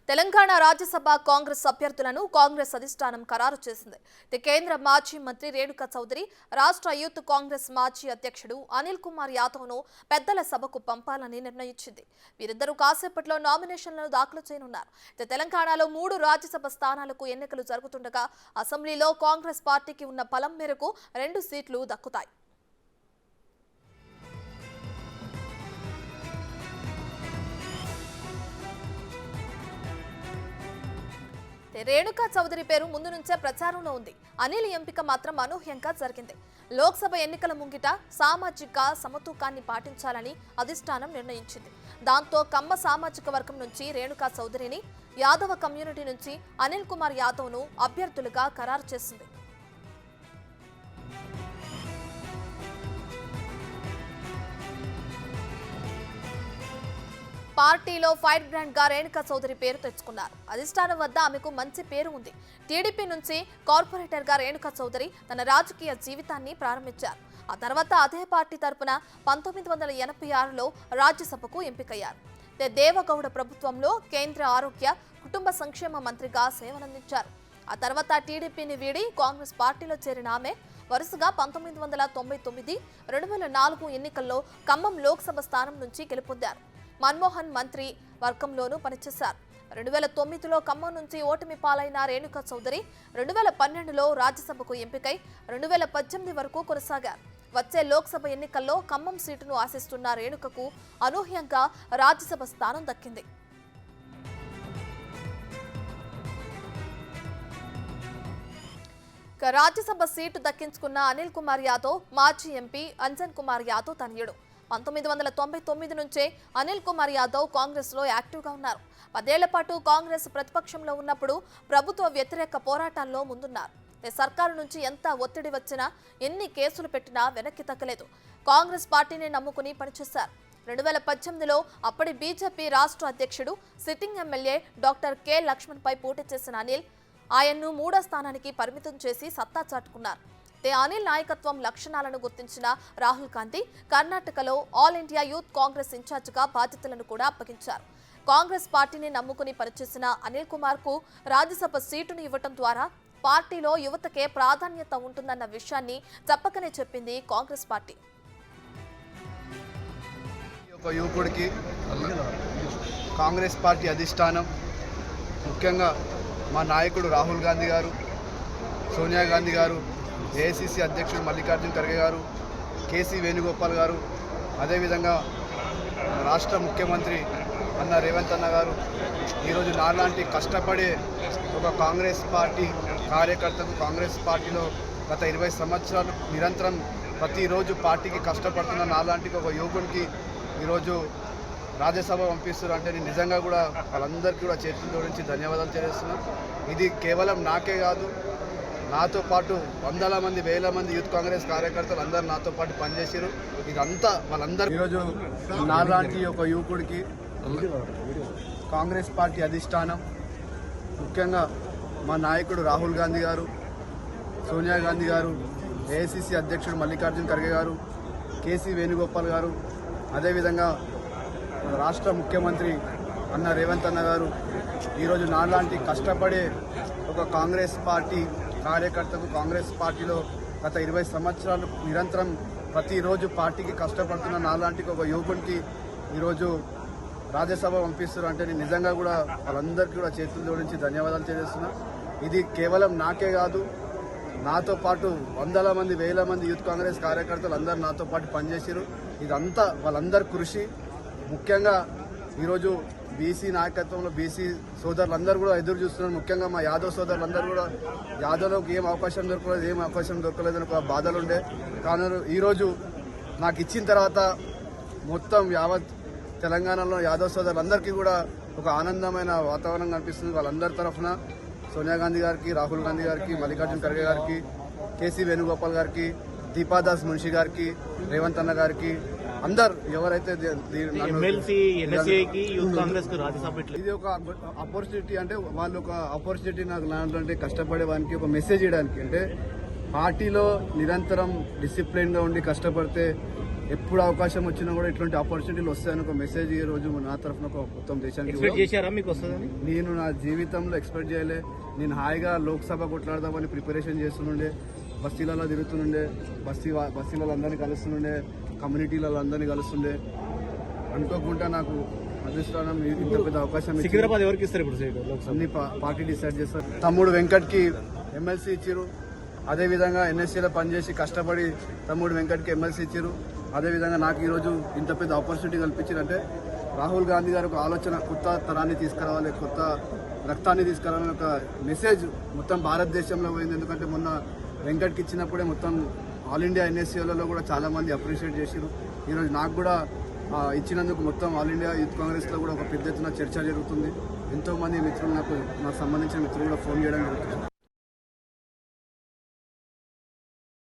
తెలంగాణ రాజ్యసభ కాంగ్రెస్ అభ్యర్థులను కాంగ్రెస్ అధిష్టానం ఖరారు చేసింది. కేంద్ర మాజీ మంత్రి రేణుకా చౌదరి, రాష్ట్ర యూత్ కాంగ్రెస్ మాజీ అధ్యక్షుడు అనిల్ కుమార్ యాదవ్ను పెద్దల సభకు పంపాలని నిర్ణయించింది. వీరిద్దరూ కాసేపట్లో నామినేషన్లను దాఖలు చేయనున్నారు. తెలంగాణలో 3 రాజ్యసభ స్థానాలకు ఎన్నికలు జరుగుతుండగా అసెంబ్లీలో కాంగ్రెస్ పార్టీకి ఉన్న బలం మేరకు 2 సీట్లు దక్కుతాయి. రేణుకా చౌదరి పేరు ముందు నుంచే ప్రచారంలో ఉంది. అనిల్ ఎంపిక మాత్రం అనూహ్యంగా జరిగింది. లోక్సభ ఎన్నికల ముంగిట సామాజిక సమతూకాన్ని పాటించాలని అధిష్టానం నిర్ణయించింది. దాంతో కమ్మ సామాజిక వర్గం నుంచి రేణుకా చౌదరిని, యాదవ కమ్యూనిటీ నుంచి అనిల్ కుమార్ యాదవ్ను అభ్యర్థులుగా ఖరారు చేసింది. పార్టీలో ఫైర్ బ్రాండ్ గా రేణుకా చౌదరి పేరు తెచ్చుకున్నారు. అధిష్టానం వద్ద ఆమెకు మంచి పేరు ఉంది. టీడీపీ నుంచి కార్పొరేటర్ గా రేణుకా చౌదరి తన రాజకీయ జీవితాన్ని ప్రారంభించారు. ఆ తర్వాత అదే పార్టీ తరపున 1986లో రాజ్యసభకు ఎంపికయ్యారు. దేవగౌడ ప్రభుత్వంలో కేంద్ర ఆరోగ్య కుటుంబ సంక్షేమ మంత్రిగా సేవలందించారు. ఆ తర్వాత టీడీపీని వీడి కాంగ్రెస్ పార్టీలో చేరిన ఆమె వరుసగా 1999, 2004 ఎన్నికల్లో ఖమ్మం లోక్సభ స్థానం నుంచి గెలుపొందారు. మన్మోహన్ మంత్రి వర్గంలోనూ పనిచేశారు. 2009లో ఖమ్మం నుంచి ఓటమి పాలైన రేణుకా చౌదరి 2012లో రాజ్యసభకు ఎంపికై 2018 వరకు కొనసాగారు. వచ్చే లోక్సభ ఎన్నికల్లో ఖమ్మం సీటును ఆశిస్తున్న రేణుకకు అనూహ్యంగా రాజ్యసభ స్థానం దక్కింది. రాజ్యసభ సీటు దక్కించుకున్న అనిల్ కుమార్ యాదవ్ మాజీ ఎంపీ అంజన్ కుమార్ యాదవ్ తనయుడు. 1999 నుంచే అనిల్ కుమార్ యాదవ్ కాంగ్రెస్ లో యాక్టివ్గా ఉన్నారు. 10 ఏళ్ల పాటు కాంగ్రెస్ ప్రతిపక్షంలో ఉన్నప్పుడు ప్రభుత్వ వ్యతిరేక పోరాటాల్లో ముందున్నారు. సర్కారు నుంచి ఎంత ఒత్తిడి వచ్చినా, ఎన్ని కేసులు పెట్టినా వెనక్కి తగ్గలేదు. కాంగ్రెస్ పార్టీని నమ్ముకుని పనిచేశారు. 2018లో అప్పటి బీజేపీ రాష్ట్ర అధ్యక్షుడు, sitting MLA doctor K Laxman పై పోటీ చేసిన అనిల్ ఆయన్ను 3వ స్థానానికి పరిమితం చేసి సత్తా చాటుకున్నారు. అనిల్ నాయకత్వం లక్షణాలను గుర్తించిన రాహుల్ గాంధీ కర్ణాటకలో ఆల్ ఇండియా యూత్ కాంగ్రెస్ ఇన్ఛార్జిగా బాధ్యతలను కూడా అప్పగించారు. కాంగ్రెస్ పార్టీని నమ్ముకుని పనిచేసిన అనిల్ కుమార్ కు రాజ్యసభ సీటును ఇవ్వటం ద్వారా పార్టీలో యువతకే ప్రాధాన్యత ఉంటుందన్న విషయాన్ని చెప్పకనే చెప్పింది కాంగ్రెస్ పార్టీ. యువకుడికి కాంగ్రెస్ పార్టీ అధిష్టానం, ముఖ్యంగా మా నాయకుడు రాహుల్ గాంధీ గారు, సోనియా గాంధీ గారు, ఏఐసిసి అధ్యక్షుడు మల్లికార్జున ఖర్గే గారు, కేసీ వేణుగోపాల్ గారు, అదేవిధంగా రాష్ట్ర ముఖ్యమంత్రి అన్న రేవంత్ అన్న గారు ఈరోజు నాలాంటి కష్టపడే ఒక కాంగ్రెస్ పార్టీ కార్యకర్తకు, కాంగ్రెస్ పార్టీలో గత 20 సంవత్సరాలు నిరంతరం ప్రతిరోజు పార్టీకి కష్టపడుతున్న నాలాంటి ఒక యువకునికి ఈరోజు రాజ్యసభ పంపిస్తారు అంటే నేను నిజంగా కూడా వాళ్ళందరికీ కూడా చేతుల జోడించి ధన్యవాదాలు తెలియజేస్తున్నాను. ఇది కేవలం నాకే కాదు, నాతో పాటు వందల మంది, వేల మంది యూత్ కాంగ్రెస్ కార్యకర్తలు అందరూ నాతో పాటు పనిచేసారు. ఇదంతా వాళ్ళందరూ ఈరోజు నాలాంటి ఒక యువకుడికి కాంగ్రెస్ పార్టీ అధిష్టానం, ముఖ్యంగా మా నాయకుడు రాహుల్ గాంధీ గారు, సోనియా గాంధీ గారు, ఏఐసిసి అధ్యక్షుడు మల్లికార్జున ఖర్గే గారు, కేసీ వేణుగోపాల్ గారు, అదేవిధంగా రాష్ట్ర ముఖ్యమంత్రి అన్న రేవంత్ అన్న గారు ఈరోజు నాలాంటి కష్టపడే ఒక కాంగ్రెస్ పార్టీ కార్యకర్తకు, కాంగ్రెస్ పార్టీలో గత 20 సంవత్సరాలు నిరంతరం ప్రతిరోజు పార్టీకి కష్టపడుతున్న నాలాంటి ఒక యువకునికి ఈరోజు రాజ్యసభ పంపిస్తారు అంటే నేను నిజంగా కూడా వాళ్ళందరికీ కూడా చేతులు జోడించి ధన్యవాదాలు తెలియజేస్తున్నా. ఇది కేవలం నాకే కాదు, నాతో పాటు వందల మంది, వేల మంది యూత్ కాంగ్రెస్ కార్యకర్తలు అందరూ నాతో పాటు పనిచేసారు. ఇదంతా వాళ్ళందరి కృషి. ముఖ్యంగా ఈరోజు బీసీ నాయకత్వంలో బీసీ సోదరులందరూ కూడా ఎదురు చూస్తున్నారు. ముఖ్యంగా మా యాదవ్ సోదరులందరూ కూడా యాదవ్లోకి ఏం అవకాశం దొరకలేదని ఒక బాధలు ఉండే. కానీ ఈరోజు నాకు ఇచ్చిన తర్వాత మొత్తం యావత్ తెలంగాణలో యాదవ్ సోదరులందరికీ కూడా ఒక ఆనందమైన వాతావరణం కనిపిస్తుంది. వాళ్ళందరి తరఫున సోనియా గాంధీ గారికి, రాహుల్ గాంధీ గారికి, మల్లికార్జున ఖర్గే గారికి, కేసీ వేణుగోపాల్ గారికి, దీపాదాస్ మున్షి గారికి, రేవంత్ అన్న గారికి, అందరు ఎవరైతే ఇది ఒక ఆపర్చునిటీ అంటే వాళ్ళు ఒక ఆపర్చునిటీ నాకు అంటే కష్టపడే వానికి ఒక మెసేజ్ ఇవ్వడానికి, అంటే పార్టీలో నిరంతరం డిసిప్లిన్గా ఉండి కష్టపడితే ఎప్పుడు అవకాశం వచ్చినా కూడా ఇట్లాంటి ఆపర్చునిటీలు వస్తాయని ఒక మెసేజ్ ఈ రోజు నా తరఫున ఒక మొత్తం దేశానికి ఎక్స్పెక్ట్ చేశారా మీకు వస్తుందని? నేను నా జీవితంలో ఎక్స్పెక్ట్ చేయలే. నేను హాయిగా లోక్సభ కొట్లాడదామని ప్రిపరేషన్ చేస్తుండే, బస్తీలలో తిరుగుతుండే, బస్తీలలో అందరినీ కలుస్తుండే, కమ్యూనిటీలలో అందరినీ కలుస్తుండే. అనుకోకుండా నాకు అదృష్టానం ఇంత పెద్ద అవకాశం ఇచ్చింది. సికింద్రాబాద్ ఎవరికి ఇస్తారు ఇప్పుడు సీటు లోక్సభ? అన్ని పార్టీ డిసైడ్ చేస్తారు. తమ్ముడు వెంకట్కి ఎమ్మెల్సీ ఇచ్చారు. అదేవిధంగా ఎన్ఎస్సీలో పనిచేసి కష్టపడి తమ్ముడు వెంకట్కి ఎమ్మెల్సీ ఇచ్చారు. అదేవిధంగా నాకు ఈరోజు ఇంత పెద్ద ఆపర్చునిటీ కల్పించారంటే రాహుల్ గాంధీ గారు ఒక ఆలోచన, కొత్త తరాన్ని తీసుకురావాలి, కొత్త రక్తాన్ని తీసుకురావాలని ఒక మెసేజ్ మొత్తం భారతదేశంలో పోయింది. ఎందుకంటే మొన్న వెంకట్కి ఇచ్చినప్పుడే మొత్తం ఆల్ ఇండియా ఎన్ఎస్సీలలో కూడా చాలా మంది అప్రిషియేట్ చేశారు. ఈరోజు నాకు కూడా ఇచ్చినందుకు మొత్తం ఆల్ ఇండియా యూత్ కాంగ్రెస్లో కూడా ఒక పెద్ద ఎత్తున చర్చ జరుగుతుంది. ఎంతోమంది మిత్రులు నాకు సంబంధించిన మిత్రులు కూడా ఫోన్ చేయడం జరుగుతుంది.